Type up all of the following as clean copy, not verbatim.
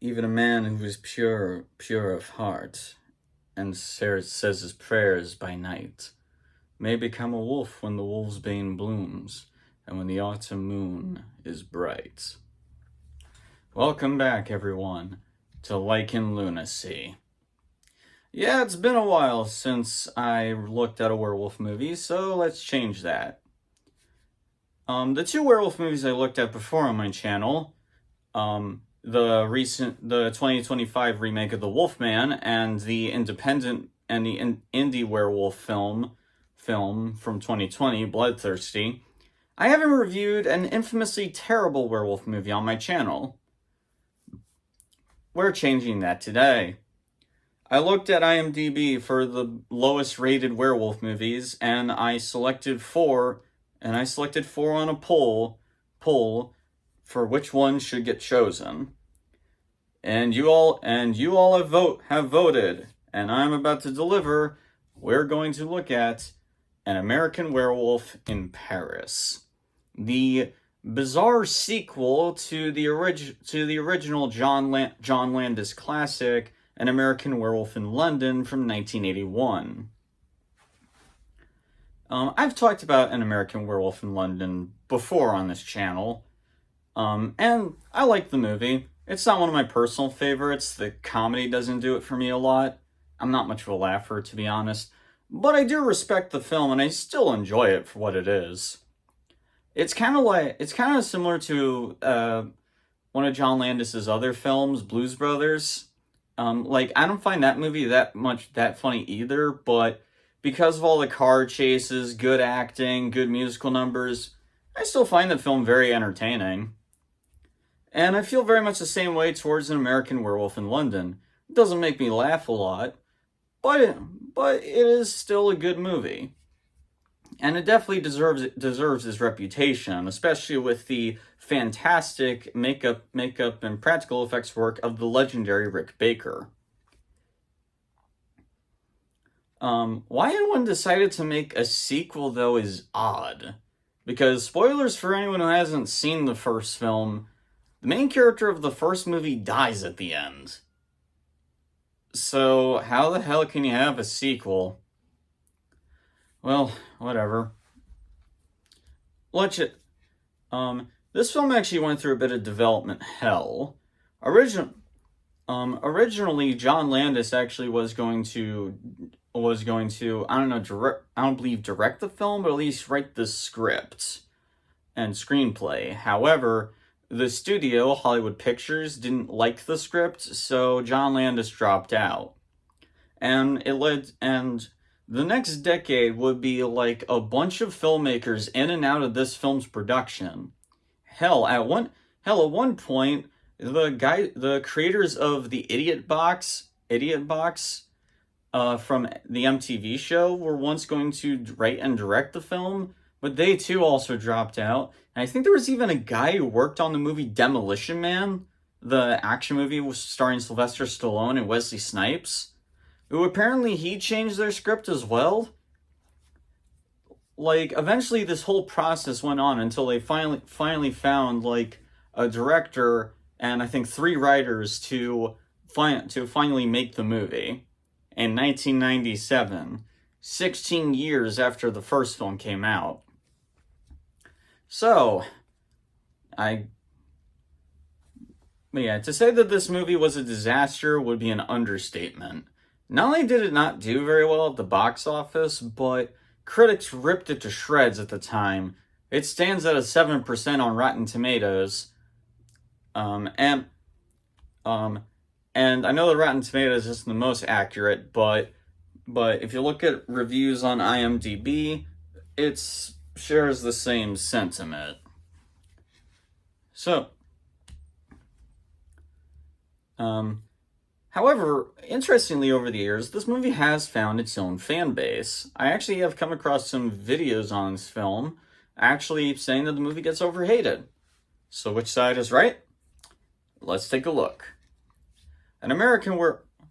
Even a man who is pure of heart, and says his prayers by night, may become a wolf when the wolf's bane blooms, and when the autumn moon is bright. Welcome back, everyone, to Lycan Lunacy. Yeah, it's been a while since I looked at a werewolf movie, so let's change that. The two werewolf movies I looked at before on my channel, the 2025 remake of The Wolfman and the independent and the indie werewolf film from 2020, Bloodthirsty, I haven't reviewed an infamously terrible werewolf movie on my channel. We're changing that today. I looked at IMDb for the lowest rated werewolf movies, and I selected four on a poll for which one should get chosen. And you all have voted, and I'm about to deliver. We're going to look at An American Werewolf in Paris, the bizarre sequel to the original John Landis classic, An American Werewolf in London from 1981. I've talked about An American Werewolf in London before on this channel, and I like the movie. It's not one of my personal favorites. The comedy doesn't do it for me a lot. I'm not much of a laugher, to be honest, but I do respect the film, and I still enjoy it for what it is. It's kind of similar to one of John Landis's other films, Blues Brothers. I don't find that movie that funny either, but because of all the car chases, good acting, good musical numbers, I still find the film very entertaining. And I feel very much the same way towards An American Werewolf in London. It doesn't make me laugh a lot, but it is still a good movie. And it definitely deserves its reputation, especially with the fantastic makeup and practical effects work of the legendary Rick Baker. Why anyone decided to make a sequel, though, is odd. Because, spoilers for anyone who hasn't seen the first film, the main character of the first movie dies at the end. So, how the hell can you have a sequel? Well, whatever. This film actually went through a bit of development hell. Originally, John Landis actually was going to I don't believe direct the film, but at least write the script and screenplay. However, the studio, Hollywood Pictures, didn't like the script, so John Landis dropped out. And the next decade would be like a bunch of filmmakers in and out of this film's production. Hell, at one point, the creators of the Idiot Box from the MTV show were once going to write and direct the film, but they too also dropped out. And I think there was even a guy who worked on the movie Demolition Man, the action movie starring Sylvester Stallone and Wesley Snipes, who apparently he changed their script as well. Eventually this whole process went on until they finally found, a director and I think 3 writers to finally make the movie in 1997, 16 years after the first film came out. So, to say that this movie was a disaster would be an understatement. Not only did it not do very well at the box office, but critics ripped it to shreds at the time. It stands at a 7% on Rotten Tomatoes. And I know that Rotten Tomatoes isn't the most accurate, but if you look at reviews on IMDb, it shares the same sentiment. So, however, interestingly, over the years, this movie has found its own fan base. I actually have come across some videos on this film actually saying that the movie gets overhated. So which side is right? Let's take a look.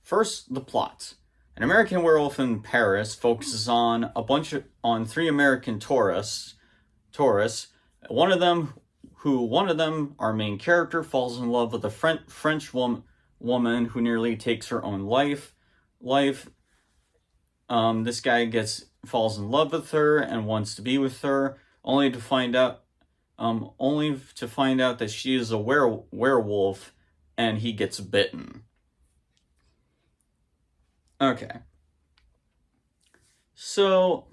First, the plot. An American Werewolf in Paris focuses on 3 American tourists. One of them, our main character, falls in love with a French woman woman who nearly takes her own life. This guy falls in love with her and wants to be with her, only to find out that she is a werewolf, and he gets bitten. Okay. So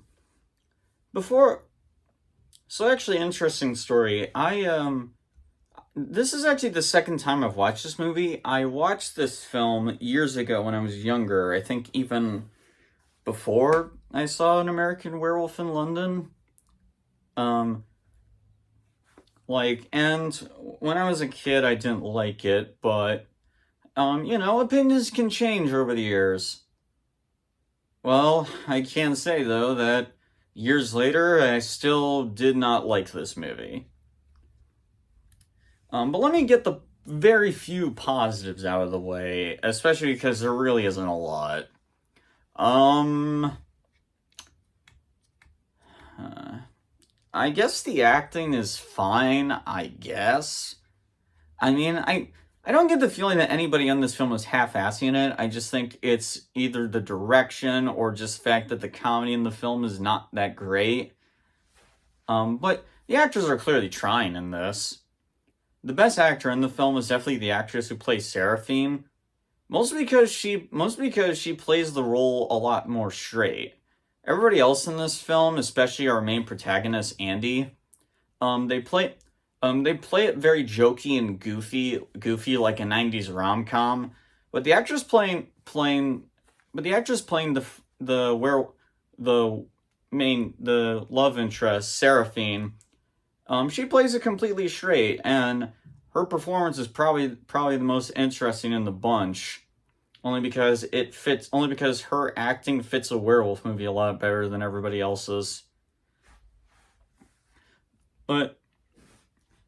actually, interesting story. This is actually the second time I've watched this movie. I watched this film years ago when I was younger. I think even before I saw An American Werewolf in London. And when I was a kid, I didn't like it, but, opinions can change over the years. Well, I can say, though, that years later, I still did not like this movie. But let me get the very few positives out of the way, especially because there really isn't a lot. I guess the acting is fine, I guess. I mean, I don't get the feeling that anybody on this film was half-assing it. I just think it's either the direction or just the fact that the comedy in the film is not that great. But the actors are clearly trying in this. The best actor in the film is definitely the actress who plays Seraphine, mostly because she plays the role a lot more straight. Everybody else in this film, especially our main protagonist Andy, they play it very jokey and goofy like a 90s rom-com. But the actress playing the love interest, Seraphine, she plays it completely straight, and her performance is probably the most interesting in the bunch. Only because her acting fits a werewolf movie a lot better than everybody else's. But,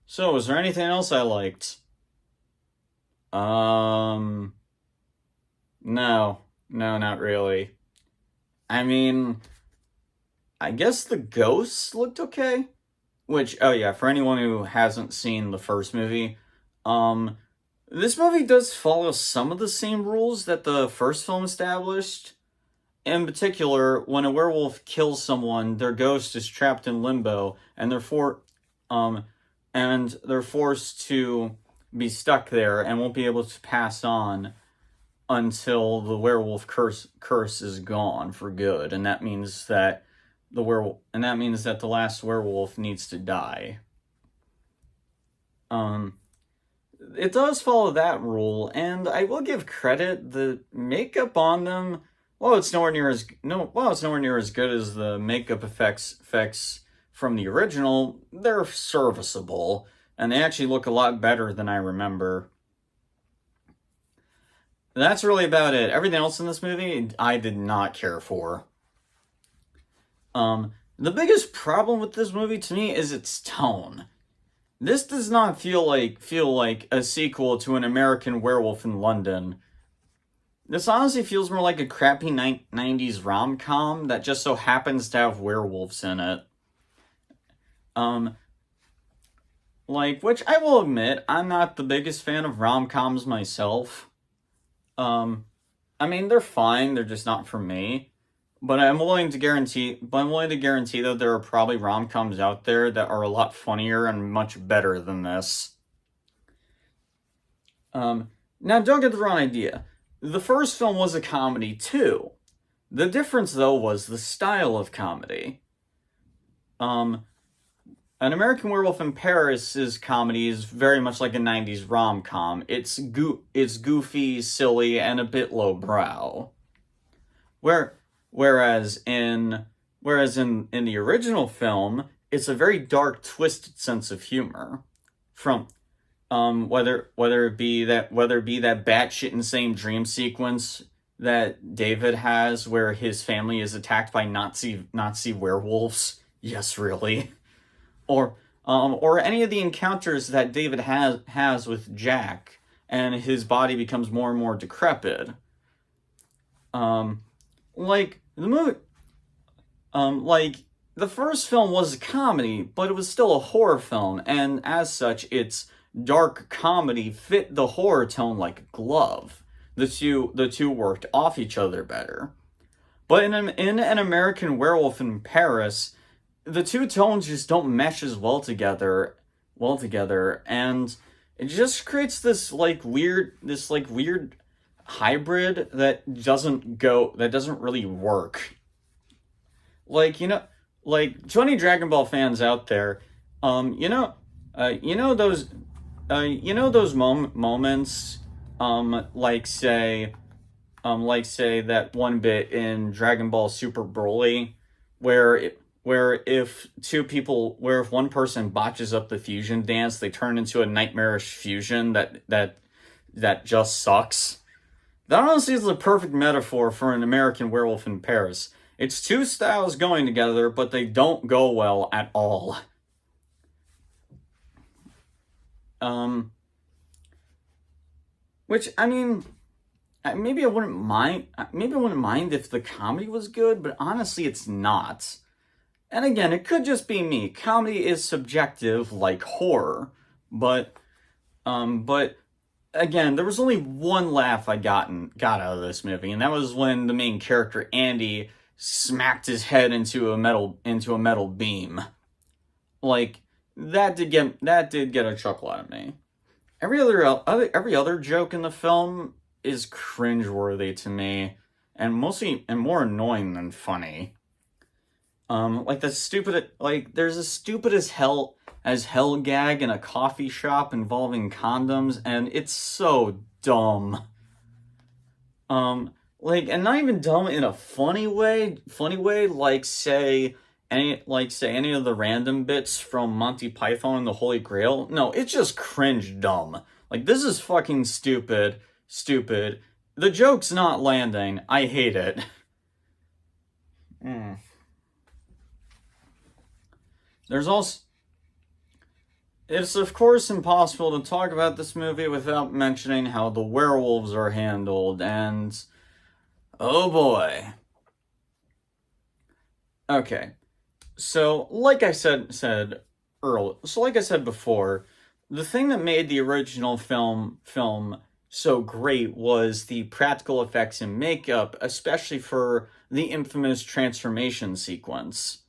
so, is there anything else I liked? No, not really. I mean, I guess the ghosts looked okay. Which, oh yeah, for anyone who hasn't seen the first movie, this movie does follow some of the same rules that the first film established. In particular, when a werewolf kills someone, their ghost is trapped in limbo, and they're forced to be stuck there and won't be able to pass on until the werewolf curse is gone for good, and that means that the last werewolf needs to die. It does follow that rule, and I will give credit. The makeup on them, it's nowhere near as good as the makeup effects from the original. They're serviceable, and they actually look a lot better than I remember. That's really about it. Everything else in this movie, I did not care for. The biggest problem with this movie to me is its tone. This does not feel like a sequel to An American Werewolf in London. This honestly feels more like a crappy 90s rom-com that just so happens to have werewolves in it. Which I will admit, I'm not the biggest fan of rom-coms myself. I mean, they're fine, they're just not for me. But I'm willing to guarantee that there are probably rom-coms out there that are a lot funnier and much better than this. Now, don't get the wrong idea. The first film was a comedy, too. The difference, though, was the style of comedy. An American Werewolf in Paris' comedy is very much like a 90s rom-com. It's goofy, silly, and a bit lowbrow. Whereas in the original film, it's a very dark, twisted sense of humor. From whether it be that batshit insane dream sequence that David has, where his family is attacked by Nazi werewolves. Yes, really. Or any of the encounters that David has with Jack, and his body becomes more and more decrepit. The movie, the first film was a comedy, but it was still a horror film, and as such, its dark comedy fit the horror tone like a glove. The two worked off each other better. But in an American Werewolf in Paris, the two tones just don't mesh as well together, and it just creates this weird hybrid that doesn't really work. Like, like, to any Dragon Ball fans out there, um, you know, you know those moments, like say that one bit in Dragon Ball Super Broly, where if one person botches up the fusion dance, they turn into a nightmarish fusion that just sucks. That honestly is the perfect metaphor for an American Werewolf in Paris. It's two styles going together, but they don't go well at all. Um, which I mean, maybe I wouldn't mind. Maybe I wouldn't mind if the comedy was good, but honestly, it's not. And again, it could just be me. Comedy is subjective, like horror, but but again, there was only one laugh I got out of this movie, and that was when the main character Andy smacked his head into a metal beam. Like, that did get a chuckle out of me. Every other joke in the film is cringeworthy to me, and more annoying than funny. There's a stupid as hell gag in a coffee shop involving condoms, and it's so dumb. And not even dumb in a funny way, like say any of the random bits from Monty Python and the Holy Grail. No, it's just cringe dumb. Like, this is fucking stupid. The joke's not landing. I hate it. Mm. There's also It's of course impossible to talk about this movie without mentioning how the werewolves are handled, and oh boy. Okay, so like I said before, the thing that made the original film so great was the practical effects and makeup, especially for the infamous transformation sequence.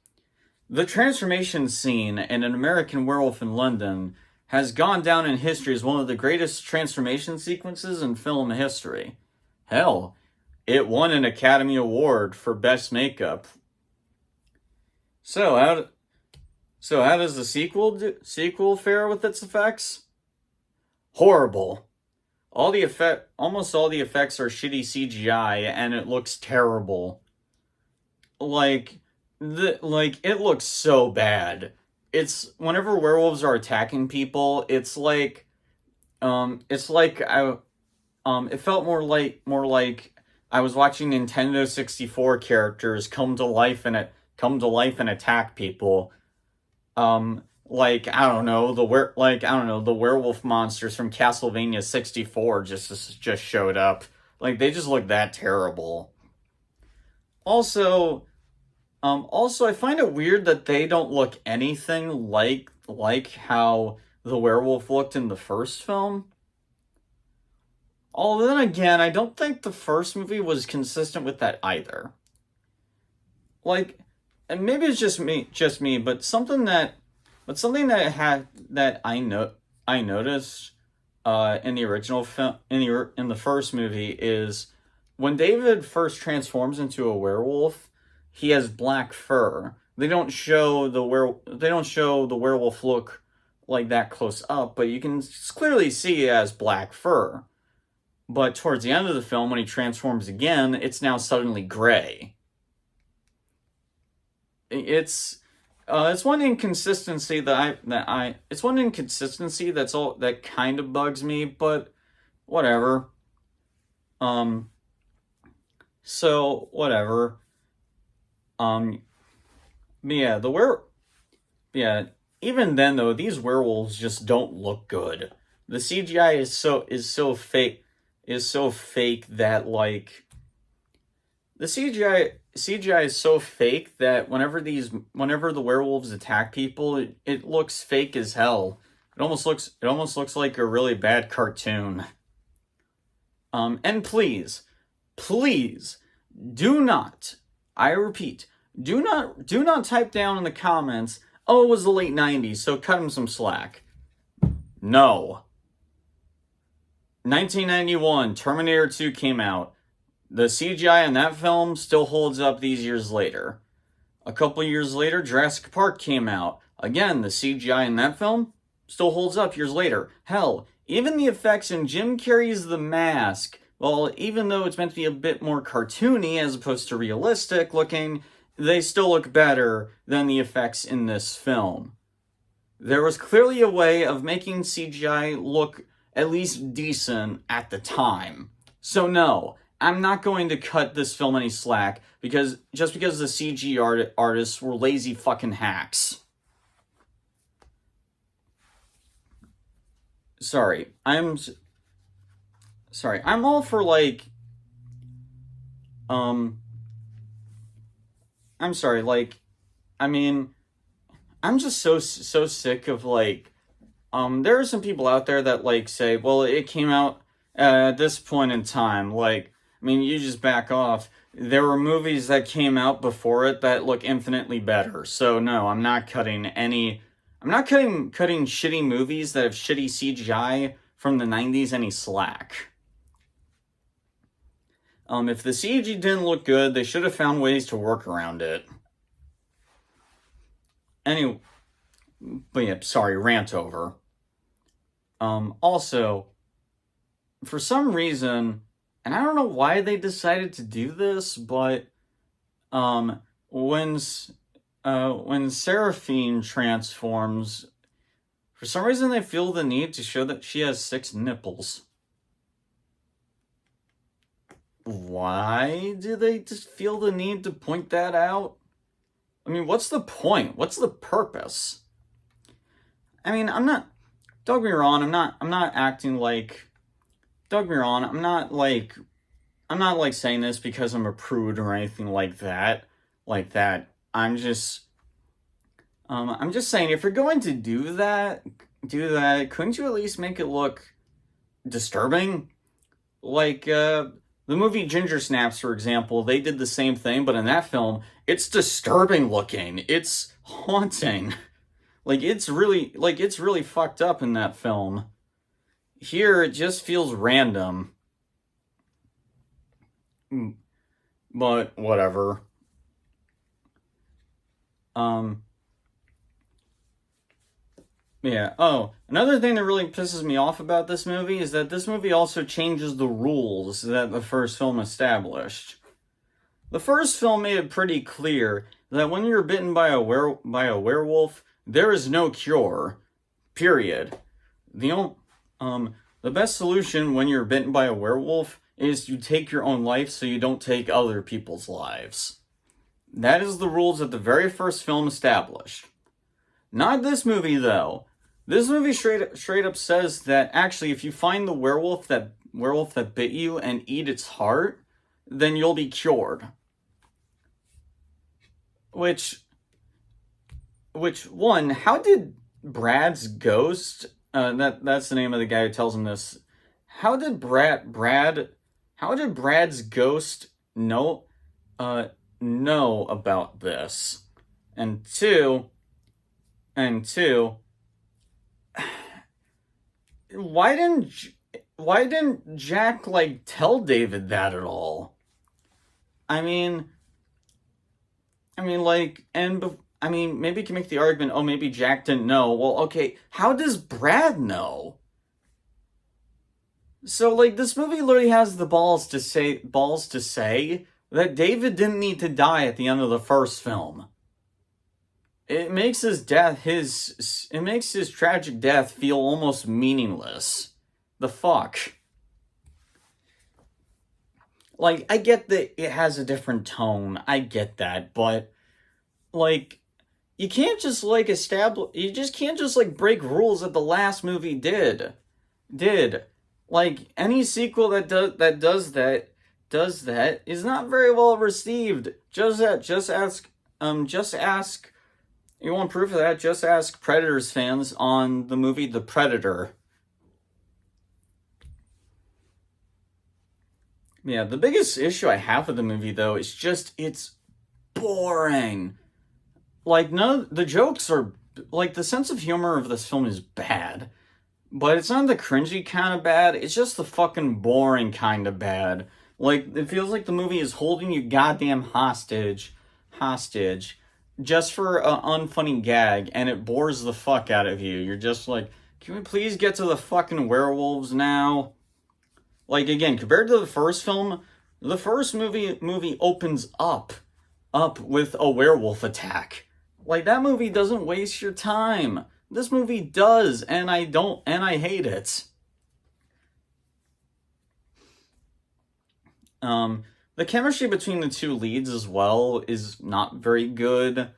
The transformation scene in An American Werewolf in London has gone down in history as one of the greatest transformation sequences in film history. Hell, it won an Academy Award for Best Makeup. So how does the sequel fare with its effects? Horrible. Almost all the effects are shitty CGI, and it looks terrible. Like it looks so bad. It's whenever werewolves are attacking people, it felt more like I was watching Nintendo 64 characters come to life and attack people. The werewolf monsters from Castlevania 64 just showed up. Like, they just look that terrible. Also, I find it weird that they don't look anything like how the werewolf looked in the first film. Although then again, I don't think the first movie was consistent with that either. Like, and maybe it's just me, but something that I noticed in the original film in the first movie is when David first transforms into a werewolf, he has black fur. They don't show the werewolf look like that close up, but you can clearly see he has black fur. But towards the end of the film, when he transforms again, it's now suddenly gray. It's one inconsistency that kind of bugs me, but whatever. Um, so whatever. Um, yeah, yeah. Even then, though, these werewolves just don't look good. The CGI is so fake that, like, the CGI is so fake that whenever the werewolves attack people, it looks fake as hell. It almost looks like a really bad cartoon. And please, please, do not, I repeat, do not type down in the comments, oh, it was the late 90s, so cut him some slack. No. 1991, Terminator 2 came out. The CGI in that film still holds up these years later. A couple years later, Jurassic Park came out. Again, the CGI in that film still holds up years later. Hell, even the effects in Jim Carrey's The Mask, well, even though it's meant to be a bit more cartoony as opposed to realistic looking, they still look better than the effects in this film. There was clearly a way of making CGI look at least decent at the time. So no, I'm not going to cut this film any slack because the CG artists were lazy fucking hacks. Sorry, I'm all for I'm sorry, I'm just so sick of there are some people out there that say, well, it came out at this point in time. You just back off. There were movies that came out before it that look infinitely better. So no, I'm not cutting shitty movies that have shitty CGI from the 90s any slack. If the CG didn't look good, they should have found ways to work around it. Anyway, but yeah, sorry, rant over. Also, for some reason, and I don't know why they decided to do this, but when Seraphine transforms, for some reason they feel the need to show that she has 6 nipples. Why do they just feel the need to point that out? What's the point? What's the purpose? Don't get me wrong, I'm not acting like, don't get me wrong, I'm not saying this because I'm a prude or anything like that. I'm just saying, if you're going to do that, couldn't you at least make it look disturbing? The movie Ginger Snaps, for example, they did the same thing, but in that film, it's disturbing looking. It's haunting. It's really fucked up in that film. Here, it just feels random. But, whatever. Yeah. Oh, another thing that really pisses me off about this movie is that this movie also changes the rules that the first film established. The first film made it pretty clear that when you're bitten by a werewolf, there is no cure. Period. The best solution when you're bitten by a werewolf is to take your own life so you don't take other people's lives. That is the rules that the very first film established. Not this movie, though. This movie straight up says that actually, if you find the werewolf that bit you and eat its heart, then you'll be cured. Which one? How did Brad's ghost? That's the name of the guy who tells him this. How did Brad's ghost know about this? And two, why didn't Jack tell David that at all? Maybe you can make the argument, oh, maybe Jack didn't know. Well, okay, how does Brad know? So this movie literally has the balls to say that David didn't need to die at the end of the first film. It makes his tragic death feel almost meaningless. The fuck? I get that it has a different tone. I get that, but you can't just you just can't just break rules that the last movie did. Any sequel that does that is not very well received. Just ask You want proof of that? Just ask Predators fans on the movie The Predator. Yeah, the biggest issue I have with the movie, though, is just it's boring. Like, none the jokes are, like, the sense of humor of this film is bad. But it's not the cringy kind of bad, it's just the fucking boring kind of bad. Like, it feels like the movie is holding you goddamn hostage, just for an unfunny gag, and it bores the fuck out of you. You're just like, can we please get to the fucking werewolves now? Like, again, compared to the first film, the first movie opens up with a werewolf attack. Like, that movie doesn't waste your time. This movie does, and I hate it. The chemistry between the two leads as well is not very good.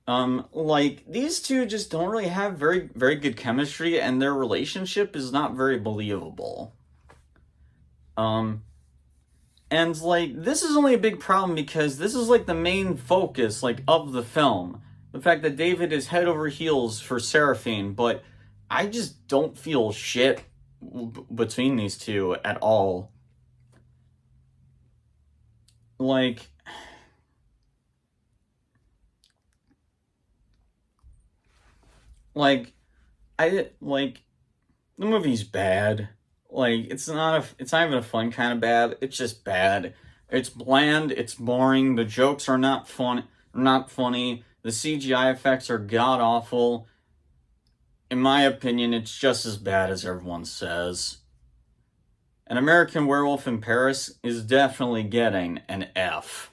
Like, these two just don't really have very, very good chemistry, and their relationship is not very believable. And, like, this is only a big problem because this is, like, the main focus, like, of the film. The fact that David is head over heels for Seraphine, but I just don't feel shit between these two at all. Like, the movie's bad. Like, it's not even a fun kind of bad. It's just bad. It's bland. It's boring. The jokes are not funny. The CGI effects are god awful. In my opinion, it's just as bad as everyone says. An American Werewolf in Paris is definitely getting an F.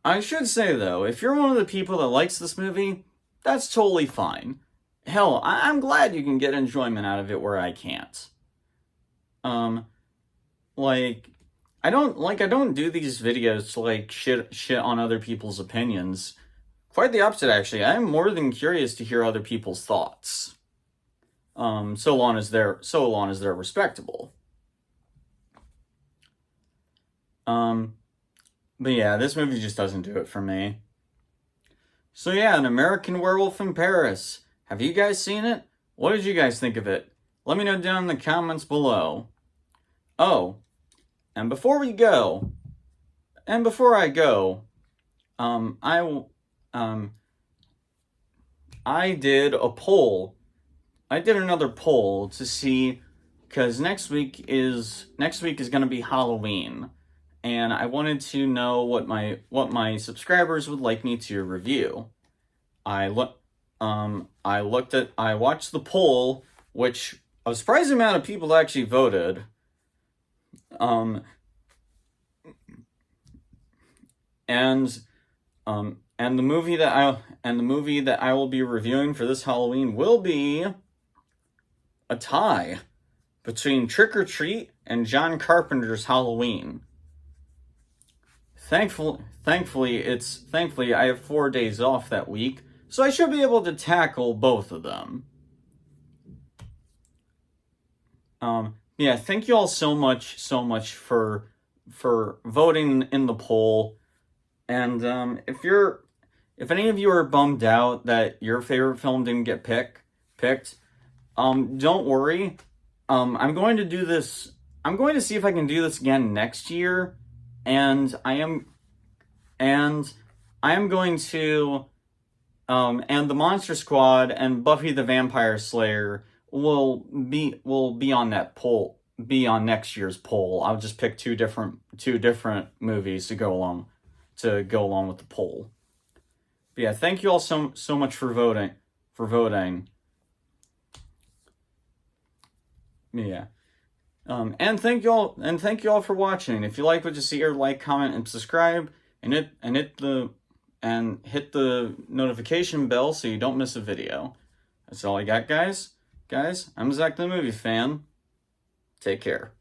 I should say, though, if you're one of the people that likes this movie, that's totally fine. Hell, I'm glad you can get enjoyment out of it where I can't. I don't do these videos to, like, shit on other people's opinions. Quite the opposite, actually. I'm more than curious to hear other people's thoughts. So long as they're respectable. But yeah, this movie just doesn't do it for me. So yeah, An American Werewolf in Paris. Have you guys seen it? What did you guys think of it? Let me know down in the comments below. Oh, and before I go, I did a poll. I did another poll to see, because next week is going to be Halloween, and I wanted to know what my subscribers would like me to review. I watched the poll, which a surprising amount of people actually voted. And the movie that I will be reviewing for this Halloween will be a tie between Trick or Treat and John Carpenter's Halloween. Thankfully I have 4 days off that week, so I should be able to tackle both of them. Yeah, thank you all so much for voting in the poll. And if any of you are bummed out that your favorite film didn't get picked, don't worry. I'm going to see if I can do this again next year, and I am going to and the Monster Squad and Buffy the Vampire Slayer will be on that poll, be on next year's poll. I'll just pick two different movies to go along with the poll. But yeah, thank you all so much for voting. Yeah. And thank you all for watching. If you like what you see here, like, comment, and subscribe, and hit the notification bell so you don't miss a video. That's all I got, guys. I'm Zach the Movie Fan. Take care.